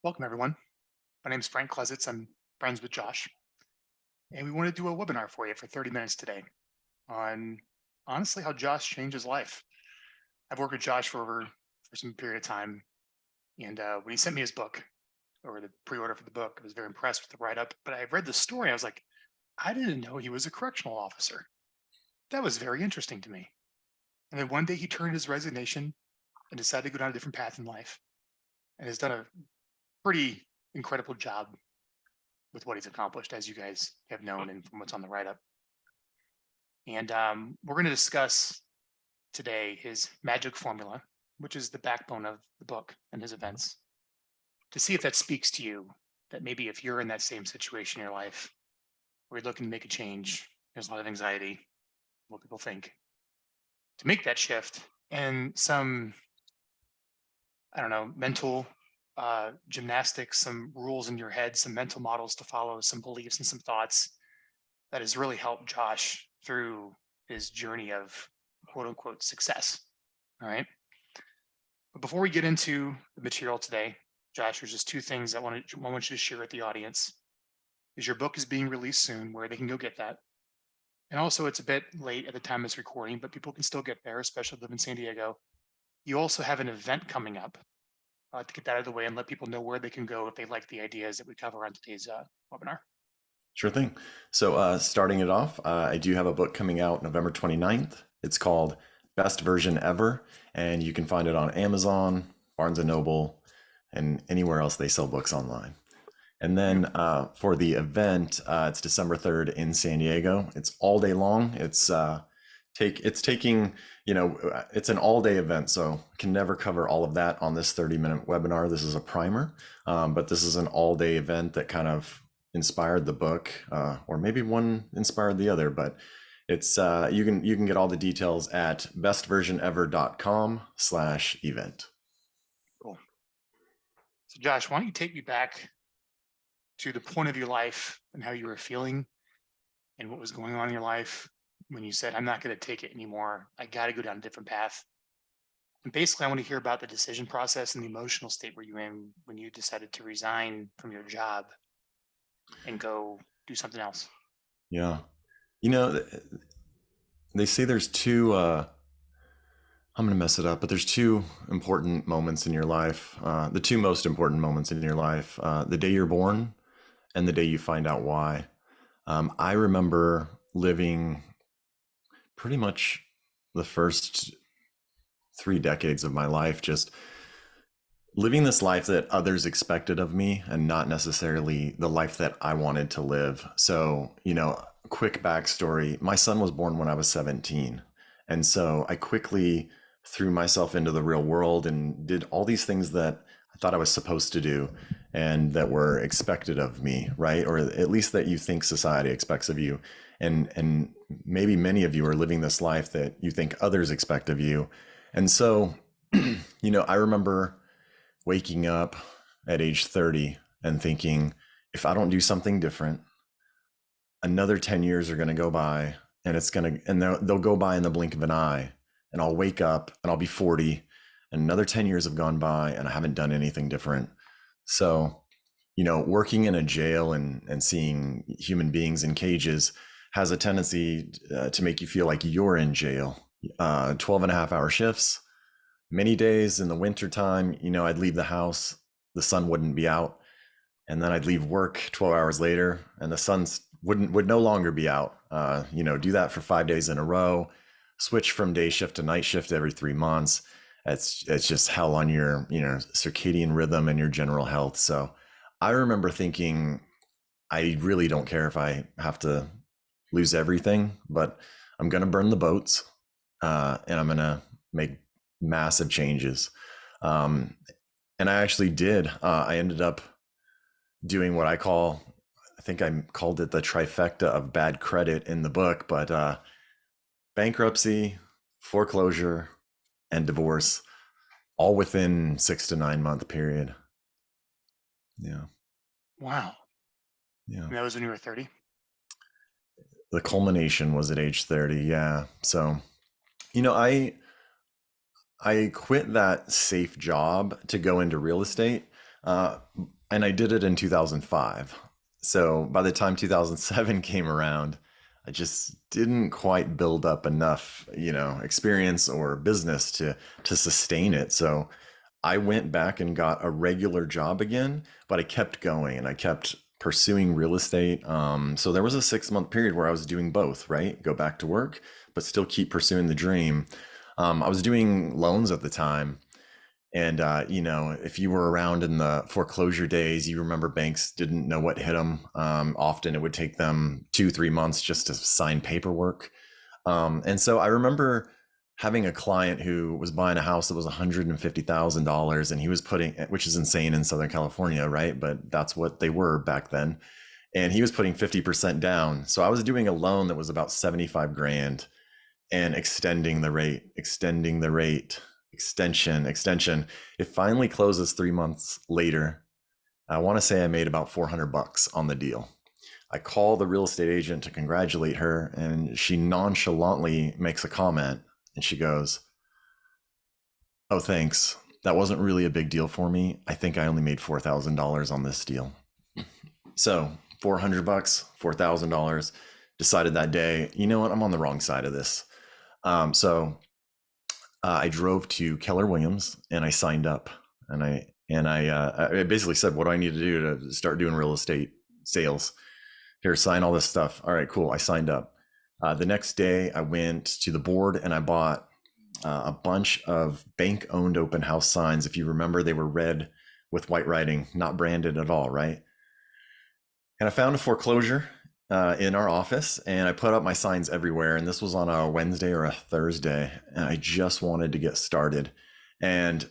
Welcome, everyone. My name is Frank Klesitz. I'm friends with Josh, and we want to do a webinar for you for 30 minutes today on honestly how Josh changed his life. I've worked with Josh for some period of time, and when he sent me his book or the pre-order for the book, I was very impressed with the write-up. But I read the story. I was like, I didn't know he was a correctional officer. That was very interesting to me. And then one day he turned his resignation and decided to go down a different path in life, and has done a pretty incredible job with what he's accomplished, as you guys have known and from what's on the write up. And we're going to discuss today his magic formula, which is the backbone of the book and his events, to see if that speaks to you. That maybe if you're in that same situation in your life where you're looking to make a change, there's a lot of anxiety, what people think, to make that shift and some, I don't know, mental gymnastics, some rules in your head, some mental models to follow, some beliefs and some thoughts that has really helped Josh through his journey of quote unquote success. All right. But before we get into the material today, Josh, there's just two things I want you to share with the audience. Is your book is being released soon, where they can go get that. And also it's a bit late at the time of this recording, but people can still get there, especially if they live in San Diego. You also have an event coming up to get that out of the way and let people know where they can go if they like the ideas that we cover on today's webinar. Sure thing. So starting it off, I do have a book coming out November 29th. It's called Best Version Ever, and you can find it on Amazon, Barnes& Noble, and anywhere else they sell books online. And then for the event, it's December 3rd in San Diego. It's all day long. It's taking, it's an all day event, so can never cover all of that on this 30-minute webinar. This is a primer, but this is an all day event that kind of inspired the book, or maybe one inspired the other, but it's you can get all the details at bestversionever.com/event. Cool. So Josh, why don't you take me back to the point of your life and how you were feeling and what was going on in your life when you said, I'm not going to take it anymore. I got to go down a different path. And basically, I want to hear about the decision process and the emotional state were you in when you decided to resign from your job and go do something else. Yeah. You know, they say there's two, I'm going to mess it up, but there's two important moments in your life. The two most important moments in your life, the day you're born and the day you find out why. I remember living pretty much the first 3 decades of my life, just living this life that others expected of me and not necessarily the life that I wanted to live. So, quick backstory, my son was born when I was 17. And so I quickly threw myself into the real world and did all these things that I thought I was supposed to do and that were expected of me, right? Or at least that you think society expects of you. And maybe many of you are living this life that you think others expect of you. And so, I remember waking up at age 30 and thinking, if I don't do something different, another 10 years are going to go by and they'll go by in the blink of an eye, and I'll wake up and I'll be 40 and another 10 years have gone by and I haven't done anything different. So, working in a jail and seeing human beings in cages has a tendency to make you feel like you're in jail. 12 and a half hour shifts, many days in the wintertime, I'd leave the house, the sun wouldn't be out. And then I'd leave work 12 hours later and the sun would no longer be out. Do that for 5 days in a row, switch from day shift to night shift every 3 months. It's just hell on your, circadian rhythm and your general health. So I remember thinking, I really don't care if I have to lose everything, but I'm going to burn the boats, and I'm going to make massive changes. And I actually did. I ended up doing what I think I called it the trifecta of bad credit in the book, but bankruptcy, foreclosure, and divorce, all within 6 to 9 month period. Yeah. Wow. Yeah. And that was when you were 30? The culmination was at age 30. Yeah. So, I quit that safe job to go into real estate. Uh, and I did it in 2005. So by the time 2007 came around, I just didn't quite build up enough, experience or business to sustain it. So I went back and got a regular job again, but I kept going and I kept pursuing real estate. So there was a 6 month period where I was doing both, right? Go back to work, but still keep pursuing the dream. I was doing loans at the time. And, if you were around in the foreclosure days, you remember banks didn't know what hit them. Often it would take them 2, 3 months just to sign paperwork. And so I remember having a client who was buying a house that was $150,000 and he was putting, which is insane in Southern California, right? But that's what they were back then. And he was putting 50% down. So I was doing a loan that was about 75 grand and extending the rate, extension. It finally closes 3 months later. I want to say I made about $400 on the deal. I call the real estate agent to congratulate her, and she nonchalantly makes a comment and she goes, "Oh, thanks. That wasn't really a big deal for me. I think I only made $4,000 on this deal." So $400, $4,000. Decided that day, you know what? I'm on the wrong side of this. So I drove to Keller Williams and I signed up, and I basically said, "What do I need to do to start doing real estate sales? Here, sign all this stuff." All right, cool. I signed up. The next day, I went to the board and I bought a bunch of bank-owned open house signs. If you remember, they were red with white writing, not branded at all, right? And I found a foreclosure in our office, and I put up my signs everywhere. And this was on a Wednesday or a Thursday, and I just wanted to get started. And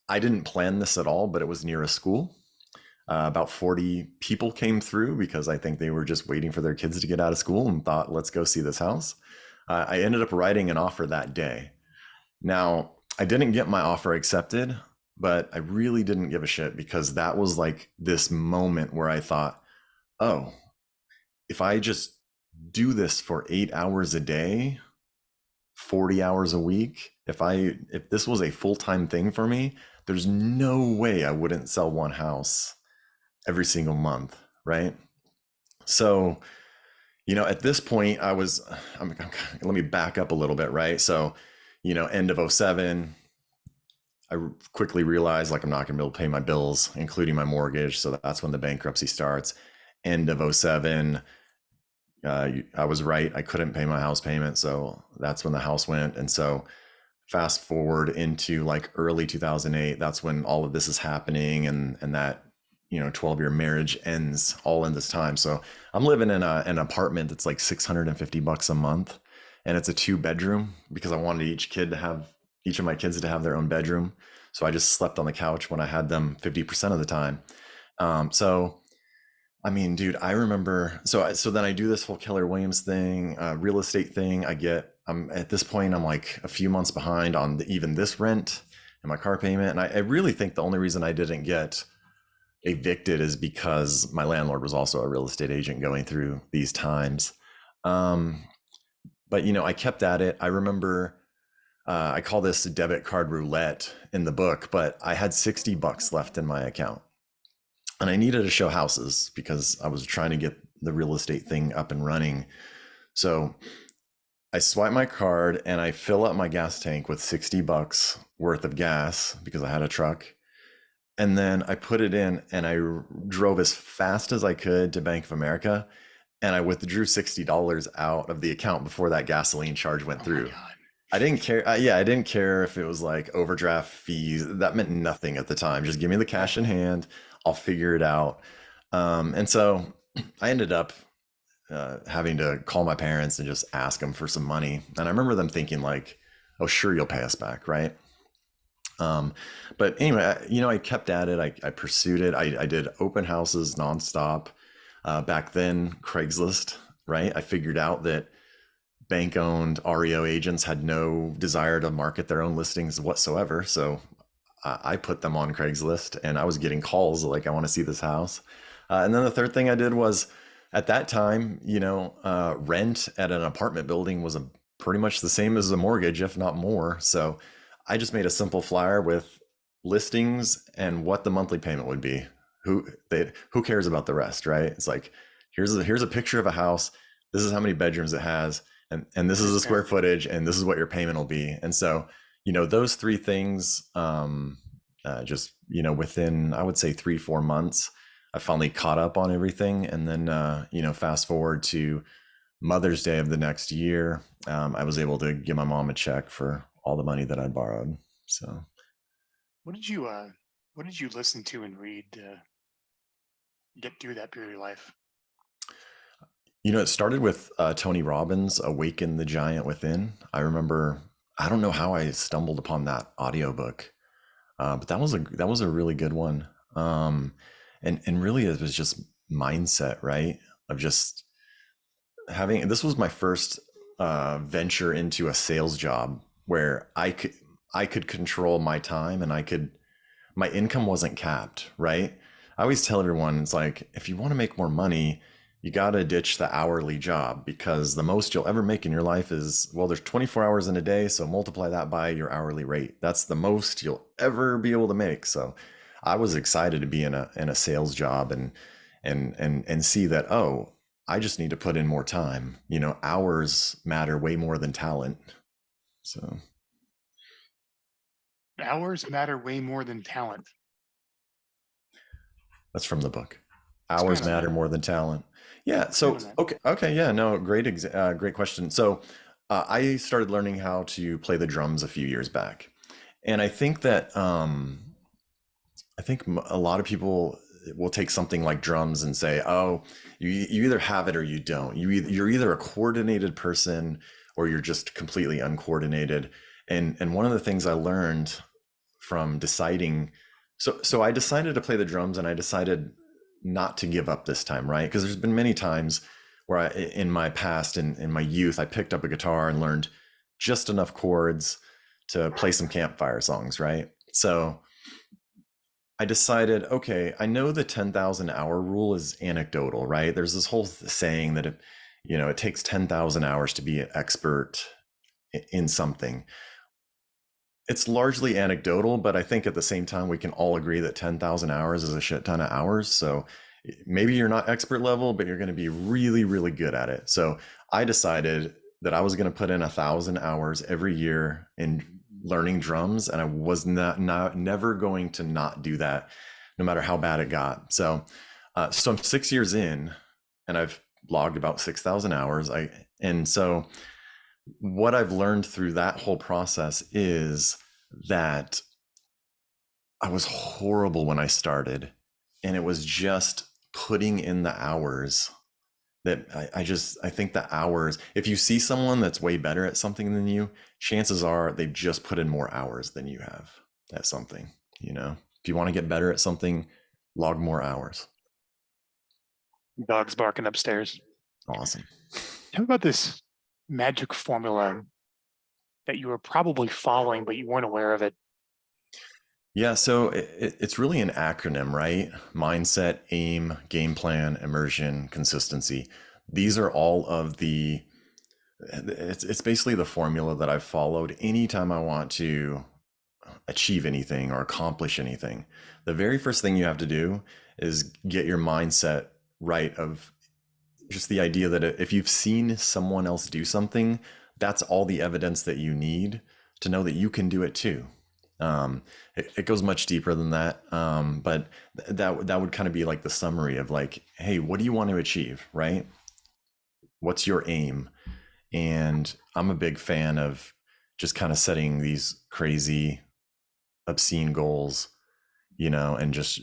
I didn't plan this at all, but it was near a school. About 40 people came through because I think they were just waiting for their kids to get out of school and thought, let's go see this house. I ended up writing an offer that day. Now, I didn't get my offer accepted, but I really didn't give a shit because that was like this moment where I thought, oh, if I just do this for 8 hours a day, 40 hours a week, if this was a full-time thing for me, there's no way I wouldn't sell one house every single month, right? So, at this point, let me back up a little bit, right? So, end of '07, I quickly realized like I'm not going to be able to pay my bills, including my mortgage. So that's when the bankruptcy starts. End of '07, I was right. I couldn't pay my house payment. So that's when the house went. And so fast forward into like early 2008, that's when all of this is happening, and that 12-year marriage ends all in this time. So I'm living in an apartment that's like $650 a month, and it's a 2-bedroom because I wanted each of my kids to have their own bedroom. So I just slept on the couch when I had them 50% of the time. So I mean, dude, I remember. So then I do this whole Keller Williams thing, real estate thing. I'm at this point, I'm like a few months behind on even this rent and my car payment. And I really think the only reason I didn't get evicted is because my landlord was also a real estate agent going through these times. But I kept at it. I remember I call this debit card roulette in the book, but I had $60 left in my account. And I needed to show houses because I was trying to get the real estate thing up and running. So I swipe my card and I fill up my gas tank with $60 worth of gas because I had a truck. And then I put it in and I drove as fast as I could to Bank of America. And I withdrew $60 out of the account before that gasoline charge went through. I didn't care. I didn't care if it was like overdraft fees. That meant nothing at the time. Just give me the cash in hand. I'll figure it out. And so I ended up having to call my parents and just ask them for some money. And I remember them thinking like, "Oh, sure, you'll pay us back, right?" But anyway, I kept at it. I pursued it. I did open houses nonstop. Back then, Craigslist, right? I figured out that bank-owned REO agents had no desire to market their own listings whatsoever. So I put them on Craigslist, and I was getting calls like, "I want to see this house." And then the third thing I did was, at that time, rent at an apartment building was pretty much the same as a mortgage, if not more. So I just made a simple flyer with listings and what the monthly payment would be. Who cares about the rest, right? It's like here's a picture of a house. This is how many bedrooms it has, and this is the square Transparent. footage, and this is what your payment will be. And so, those three things, just within, I would say, 3-4 months, I finally caught up on everything. And then fast forward to Mother's Day of the next year, I was able to give my mom a check for all the money that I'd borrowed. So What did you listen to and read to get through that period of your life? it started with Tony Robbins' Awaken the Giant Within. I don't know how I stumbled upon that audiobook, but that was a really good one. And really it was just mindset, right? Of just having, this was my first venture into a sales job where I could control my time, and my income wasn't capped, right? I always tell everyone, it's like, if you want to make more money, you got to ditch the hourly job, because the most you'll ever make in your life is, well, there's 24 hours in a day. So multiply that by your hourly rate. That's the most you'll ever be able to make. So I was excited to be in a sales job, and see that, oh, I just need to put in more time. Hours matter way more than talent. So Hours matter way more than talent. that's from the book. Expand Hours on that. matter more than talent. Yeah. Expand So on that. okay, yeah, no, great question. So I started learning how to play the drums a few years back, and I think a lot of people will take something like drums and say, "Oh, you either have it or you don't. You're either a coordinated person or you're just completely uncoordinated." And one of the things I learned from deciding, so I decided to play the drums, and I decided not to give up this time, right? Because there's been many times where in my past, in my youth, I picked up a guitar and learned just enough chords to play some campfire songs, right? So I decided, okay, I know the 10,000 hour rule is anecdotal, right? There's this whole saying that it takes 10,000 hours to be an expert in something. It's largely anecdotal, but I think at the same time we can all agree that 10,000 hours is a shit ton of hours. So maybe you're not expert level, but you're going to be really, really good at it. So I decided that I was going to put in 1,000 hours every year in learning drums, and I was never going to not do that, no matter how bad it got. So I'm 6 years in, and I've logged about 6,000 hours. And so what I've learned through that whole process is that I was horrible when I started, and it was just putting in the hours that I think the hours, if you see someone that's way better at something than you, chances are they've just put in more hours than you have at something. If you want to get better at something, log more hours. Dogs barking upstairs. Awesome. Tell me about this magic formula that you were probably following, but you weren't aware of it. Yeah, so it's really an acronym, right? Mindset, aim, game plan, immersion, consistency. These are all of it's basically the formula that I've followed anytime I want to achieve anything or accomplish anything. The very first thing you have to do is get your mindset right, of just the idea that if you've seen someone else do something, that's all the evidence that you need to know that you can do it too. It goes much deeper than that, but that would kind of be like the summary of, like, hey, what do you want to achieve, right? What's your aim? And I'm a big fan of just kind of setting these crazy, obscene goals, and just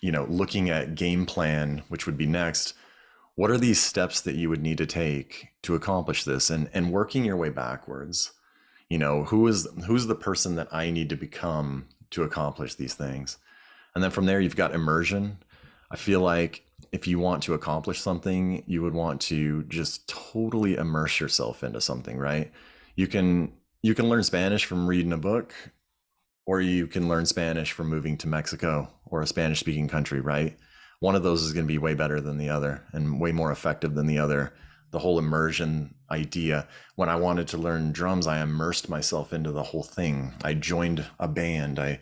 looking at game plan, which would be next. What are these steps that you would need to take to accomplish this, and working your way backwards? Who's the person that I need to become to accomplish these things? And then from there, you've got immersion. I feel like if you want to accomplish something, you would want to just totally immerse yourself into something, right? You can learn Spanish from reading a book, or you can learn Spanish from moving to Mexico or a Spanish speaking country, right? One of those is going to be way better than the other and way more effective than the other. the whole immersion idea. When I wanted to learn drums, I immersed myself into the whole thing. I joined a band. I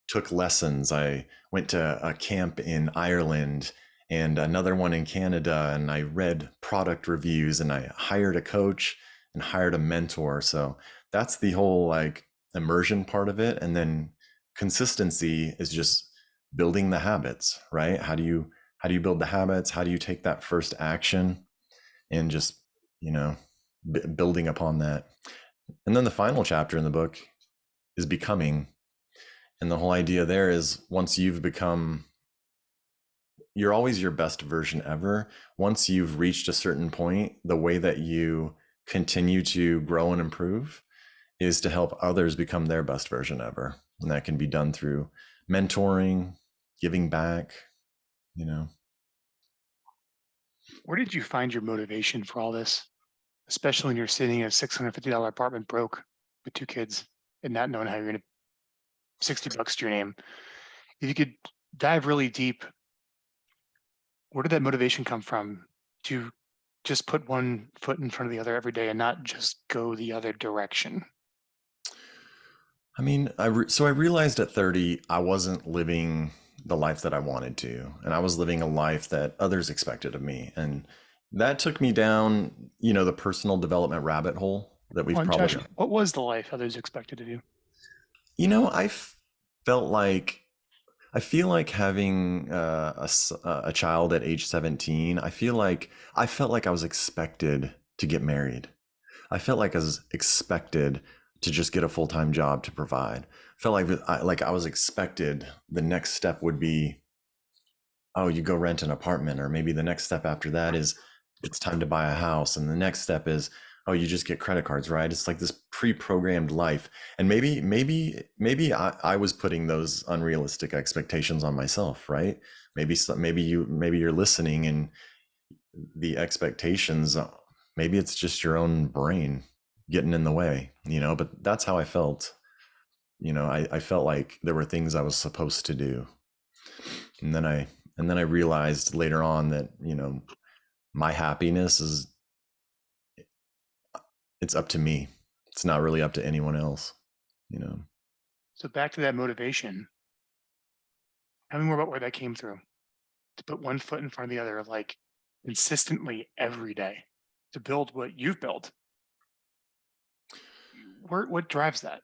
took lessons. I went to a camp in Ireland and another one in Canada, and I read product reviews and I hired a coach and hired a mentor. So that's the whole like immersion part of it. And then consistency is just building the habits, right? How do you build the habits? How do you take that first action and just, you know, building upon that? And then the final chapter in the book is becoming. And the whole idea there is once you've become, you're always your best version ever. Once you've reached a certain point, the way that you continue to grow and improve is to help others become their best version ever. And that can be done through mentoring, giving back, you know. Where did you find your motivation for all this, especially when you're sitting in a $650 apartment broke with two kids and not knowing how you're going to 60 bucks to your name? If you could dive really deep, where did that motivation come from to just put one foot in front of the other every day and not just go the other direction? I mean, so I realized at 30, I wasn't living the life that I wanted to, and I was living a life that others expected of me. And that took me down, the personal development rabbit hole that we've Well, probably, Josh, what was the life others expected of you? I felt like, I feel like having a child at age 17, I felt like I was expected to get married. I felt like I was expected to just get a full-time job to provide. I felt like I was expected the next step would be, oh, you go rent an apartment, or maybe the next step after that is it's time to buy a house, and the next step is, oh, you just get credit cards, right? It's like this pre-programmed life. And maybe I was putting those unrealistic expectations on myself, right? Maybe you're listening and the expectations, maybe it's just your own brain getting in the way, but that's how I felt. I felt like there were things I was supposed to do. And then I realized later on that, my happiness it's up to me. It's not really up to anyone else, you know. So back to that motivation. Tell me more about where that came through to put one foot in front of the other, like consistently every day to build what you've built. What drives that?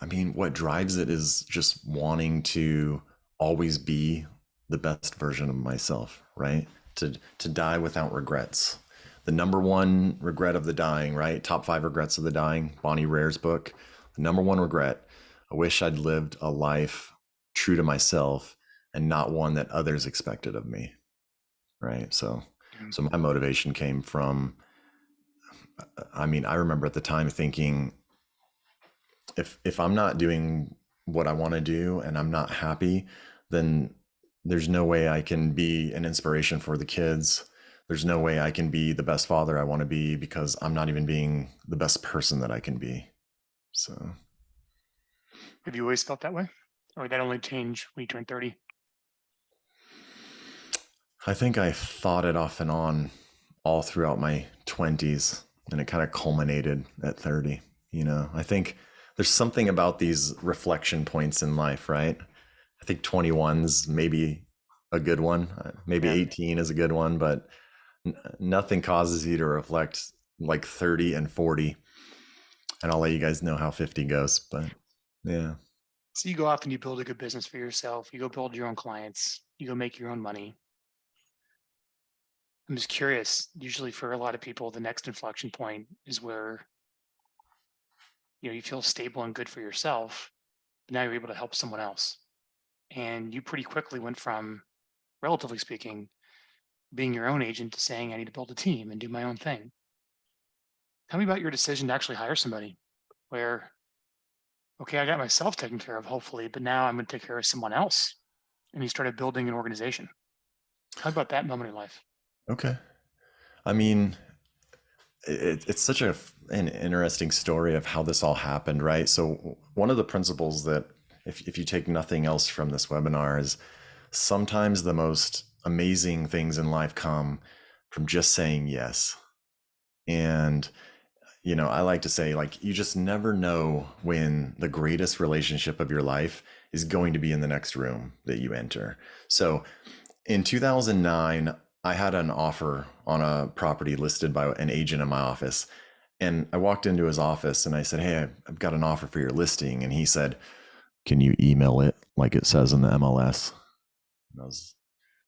I mean, what drives it is just wanting to always be the best version of myself, right? To die without regrets. The number one regret of the dying, right? Top 5 regrets of the dying, Bonnie Rare's book. The number one regret, I wish I'd lived a life true to myself and not one that others expected of me, right? So Mm. so my motivation came from, I mean, I remember at the time thinking, if I'm not doing what I want to do and I'm not happy, then there's no way I can be an inspiration for the kids. There's no way I can be the best father I want to be because I'm not even being the best person that I can be. So Have you always felt that way? Or did that only change when you turned 30? I think I thought it off and on all throughout my 20s, and it kind of culminated at 30. I think there's something about these reflection points in life, right? I think 21's maybe a good one. Maybe Yeah. 18 is a good one, but nothing causes you to reflect like 30 and 40. And I'll let you guys know how 50 goes, but yeah. So you go off and you build a good business for yourself. You go build your own clients. You go make your own money. I'm just curious. Usually, for a lot of people, the next inflection point is where you feel stable and good for yourself. But now you're able to help someone else, and you pretty quickly went from, relatively speaking, being your own agent to saying, I need to build a team and do my own thing. Tell me about your decision to actually hire somebody where, okay, I got myself taken care of, hopefully, but now I'm going to take care of someone else. And you started building an organization. Talk about that moment in life. Okay. I mean, it's such an interesting story of how this all happened, right? So one of the principles that, if you take nothing else from this webinar, is sometimes the most amazing things in life come from just saying yes. And I like to say, like, you just never know when the greatest relationship of your life is going to be in the next room that you enter. So in 2009, I had an offer on a property listed by an agent in my office. And I walked into his office and I said, "Hey, I've got an offer for your listing." And he said, "Can you email it like it says in the MLS?" And it's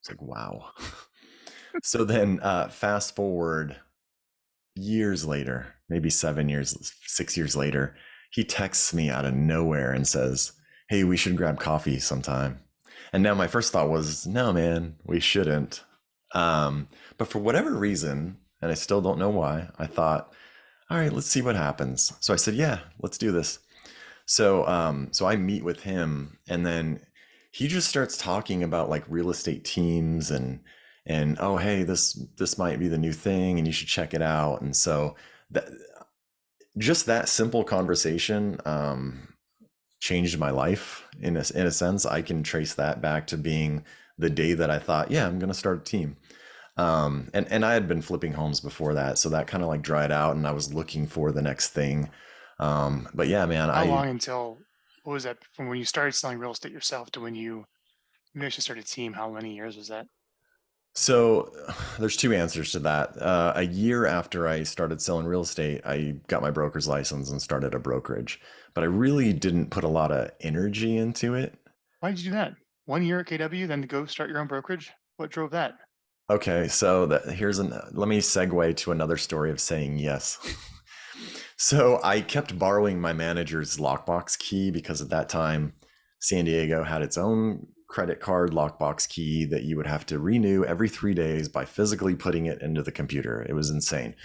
like, wow. So then fast forward years later, maybe 7 years, 6 years later, he texts me out of nowhere and says, "Hey, we should grab coffee sometime." And now my first thought was, no, man, we shouldn't. But for whatever reason, and I still don't know why, I thought, all right, let's see what happens. So I said, yeah, let's do this. So I meet with him, and then he just starts talking about like real estate teams and oh, hey, this might be the new thing and you should check it out. And so that just that simple conversation changed my life in a sense. I can trace that back to being the day that I thought, yeah, I'm going to start a team. And I had been flipping homes before that, so that kind of like dried out, and I was looking for the next thing. But yeah, man, How I long until, what was that, from when you started selling real estate yourself to when you actually started a team? How many years was that? so there's two answers to that. A year after I started selling real estate, I got my broker's license and started a brokerage, but I really didn't put a lot of energy into it. Why did you do that? 1 year at KW, then to go start your own brokerage? What drove that? Okay, so let me segue to another story of saying yes. So I kept borrowing my manager's lockbox key because at that time, San Diego had its own credit card lockbox key that you would have to renew every 3 days by physically putting it into the computer. It was insane.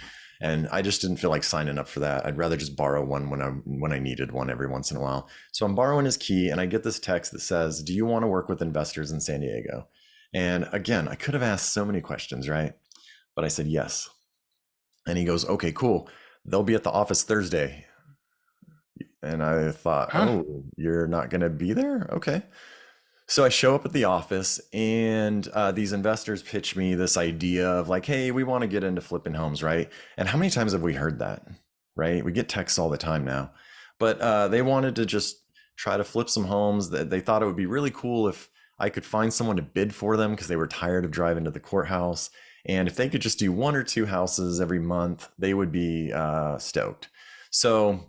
And I just didn't feel like signing up for that. I'd rather just borrow one when I needed one every once in a while. So I'm borrowing his key and I get this text that says, "Do you want to work with investors in San Diego?" And again, I could have asked so many questions, right? But I said yes. And he goes, "Okay, cool. They'll be at the office Thursday." And I thought, Huh? "Oh, you're not going to be there? Okay." So I show up at the office, and these investors pitch me this idea of like, "Hey, we want to get into flipping homes, right?" And how many times have we heard that, right? We get texts all the time now. But they wanted to just try to flip some homes. That they thought it would be really cool if I could find someone to bid for them because they were tired of driving to the courthouse. And if they could just do one or two houses every month, they would be stoked. So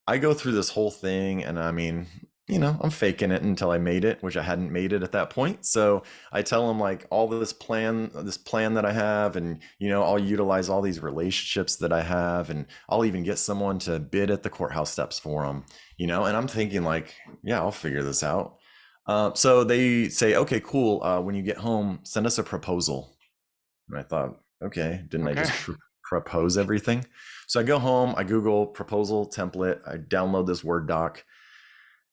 I go through this whole thing, and I mean, I'm faking it until I made it, which I hadn't made it at that point. So I tell them like all this plan that I have, and I'll utilize all these relationships that I have, and I'll even get someone to bid at the courthouse steps for them. And I'm thinking like, yeah, I'll figure this out. So they say, "Okay, cool. When you get home, send us a proposal." And I thought, okay, didn't I Okay. just propose everything? So I go home, I Google proposal template, I download this Word doc,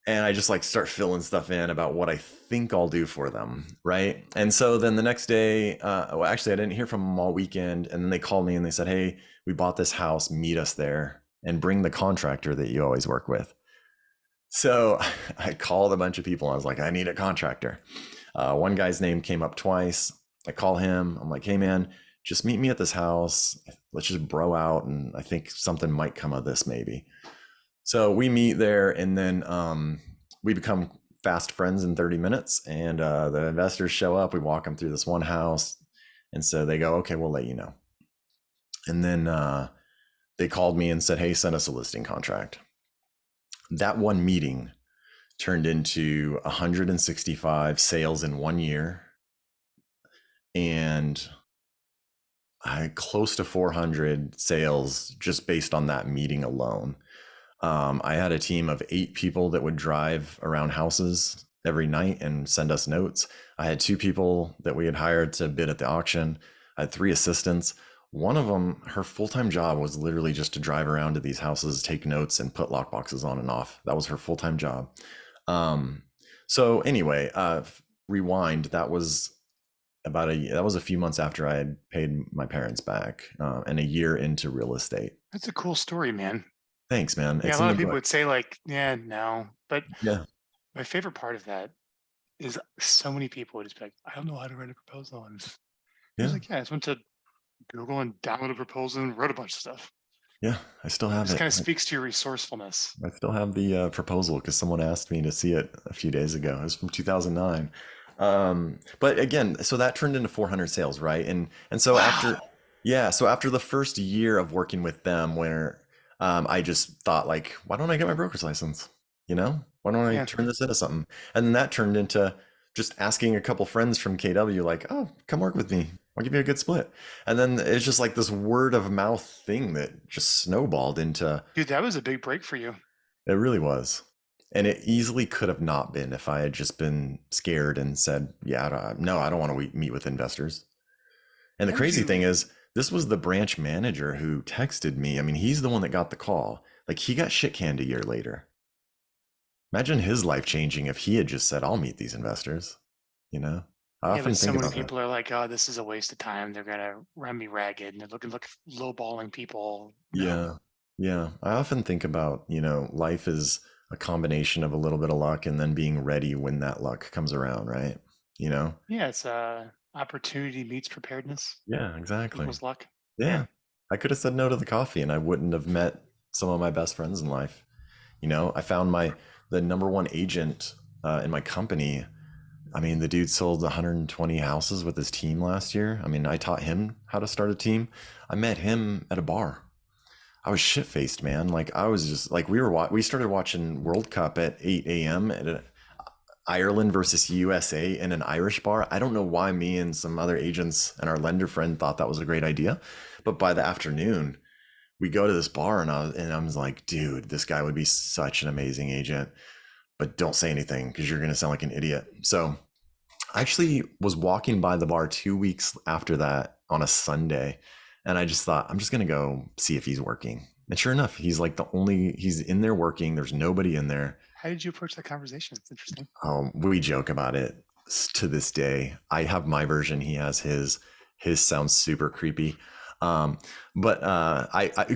and I just like start filling stuff in about what I think I'll do for them. Right. And so then the next day, well, actually, I didn't hear from them all weekend. And then they called me and they said, "Hey, we bought this house, meet us there and bring the contractor that you always work with." So I called a bunch of people. I was like, "I need a contractor." One guy's name came up twice. I call him. I'm like, "Hey, man, just meet me at this house. Let's just bro out. And I think something might come of this, maybe." So we meet there, and then we become fast friends in 30 minutes. And the investors show up. We walk them through this one house. And so they go, "Okay, we'll let you know." And then they called me and said, "Hey, send us a listing contract." That one meeting turned into 165 sales in 1 year, and I had close to 400 sales just based on that meeting alone. I had a team of 8 people that would drive around houses every night and send us notes. I had 2 people that we had hired to bid at the auction. I had 3 assistants. One of them, her full-time job was literally just to drive around to these houses, take notes, and put lock boxes on and off. That was her full-time job. Um, so anyway, rewind. That was a few months after I had paid my parents back, and a year into real estate. That's a cool story, man. Thanks, man. Yeah, a It's in lot the of people book. would say like, yeah, no. But Yeah, my favorite part of that is so many people would just be like, I don't know how to write a proposal. And he was yeah. like, yeah, I just went to Google and downloaded a proposal and wrote a bunch of stuff. Yeah, I still have This it. kind of speaks to your resourcefulness. I still have the proposal because someone asked me to see it a few days ago. It was from 2009. But again, so that turned into 400 sales, right? And so after, Wow. yeah, so after the first year of working with them, where I just thought like, why don't I get my broker's license? You know, why don't I Yeah. turn this into something? And then that turned into just asking a couple friends from KW, like, oh, come work with me. I'll give you a good split. And then it's just like this word of mouth thing that just snowballed into Dude, that was a big break for you. it really was. And it easily could have not been if I had just been scared and said, yeah, no, I don't want to meet with investors. And the How did crazy thing you, is, this was the branch manager who texted me. I mean, he's the one that got the call. Like, he got shit canned a year later. Imagine his life changing if he had just said, I'll meet these investors. You know, I yeah, often but so think many about that. people are like, oh, this is a waste of time. They're going to run me ragged and they're look lowballing people. No. Yeah. Yeah. I often think about, life is a combination of a little bit of luck and then being ready when that luck comes around, right? You know? Yeah, it's opportunity meets preparedness Yeah, exactly. equals luck. Yeah. Yeah. I could have said no to the coffee and I wouldn't have met some of my best friends in life. I found the number one agent in my company. I mean, the dude sold 120 houses with his team last year. I mean, I taught him how to start a team. I met him at a bar. I was shit faced, man. Like I was just like we started watching World Cup at 8 a.m. at Ireland versus USA in an Irish bar. I don't know why me and some other agents and our lender friend thought that was a great idea, but by the afternoon we go to this bar and I was like, dude, this guy would be such an amazing agent, but don't say anything because you're gonna sound like an idiot. So I actually was walking by the bar 2 weeks after that on a Sunday, and I just thought, I'm just gonna go see if he's working. And sure enough, he's in there working. There's nobody in there. How did you approach that conversation? It's interesting. We joke about it to this day. I have my version. He has his. His sounds super creepy. Um, but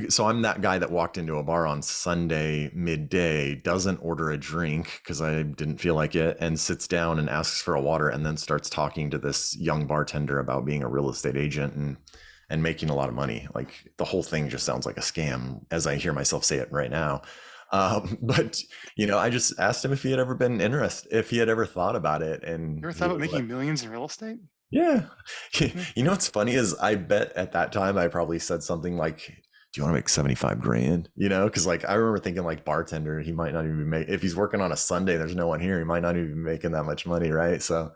so I'm that guy that walked into a bar on Sunday midday, doesn't order a drink because I didn't feel like it, and sits down and asks for a water, and then starts talking to this young bartender about being a real estate agent and making a lot of money. Like the whole thing just sounds like a scam, as I hear myself say it right now. But I just asked him if he had ever been interested, if he had ever thought about it, and You ever he thought about was like, making millions in real estate? "Yeah." Yeah. What's funny is I bet at that time I probably said something like, "Do you want to make 75 grand?" Because like I remember thinking like bartender, he might not even make if he's working on a Sunday. There's no one here. He might not even be making that much money, right? So,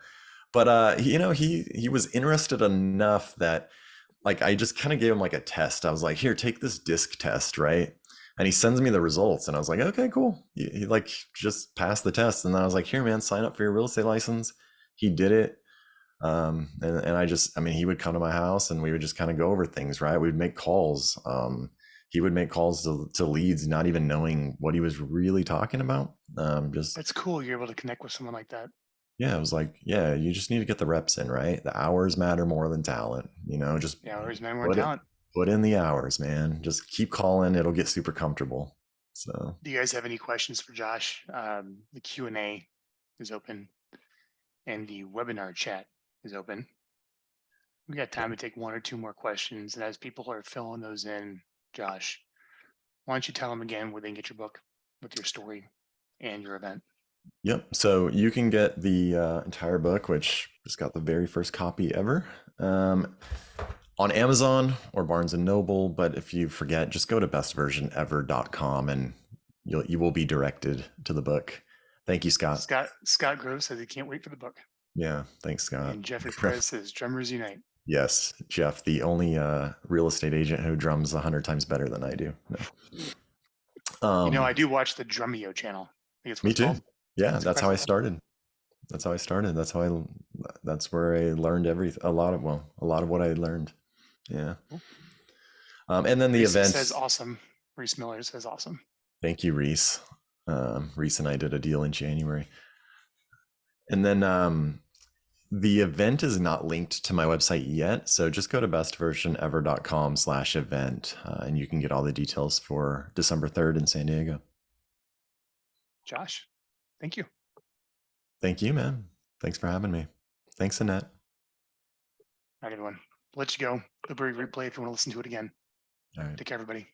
but he was interested enough that like I just kind of gave him like a test. I was like, here, take this disc test, right? And he sends me the results, and I was like, okay, cool. He like just passed the test, and then I was like, here, man, sign up for your real estate license. He did it, and I mean, he would come to my house, and we would just kind of go over things, right? We'd make calls. He would make calls to leads, not even knowing what he was really talking about. Just That's cool. You're able to connect with someone like that. yeah, it was like, yeah, you just need to get the reps in, right? The hours matter more than talent, just Yeah, always man more put it talent. put in the hours, man. Just keep calling, it'll get super comfortable. So, Do you guys have any questions for Josh? The Q&A is open and the webinar chat is open. We got time to take one or two more questions. And as people are filling those in, Josh, why don't you tell them again where they can get your book with your story and your event? yep. So you can get the entire book, which just got the very first copy ever, on Amazon or Barnes and Noble. But if you forget, just go to bestversionever.com and you will be directed to the book. Thank you, Scott. Scott Grove says he can't wait for the book. Yeah, thanks, Scott. And Jeffrey Perez says Drummers Unite. Yes, Jeff, the only real estate agent who drums 100 times better than I do. No. I do watch the Drumeo channel. I think it's what Me it's too. called. Yeah, It's that's how I incredible. started. That's how I started. That's where I learned a lot of what I learned. Yeah. Cool. And then the Reese events. says awesome. Reese Miller says awesome. Thank you, Reese. Reese and I did a deal in January. And then the event is not linked to my website yet. So just go to bestversionever.com/event and you can get all the details for December 3rd in San Diego. Josh, thank you. Thank you, man. Thanks for having me. Thanks, Annette. All right, everyone. let you go. There'll be a replay if you want to listen to it again. All right. Take care, everybody.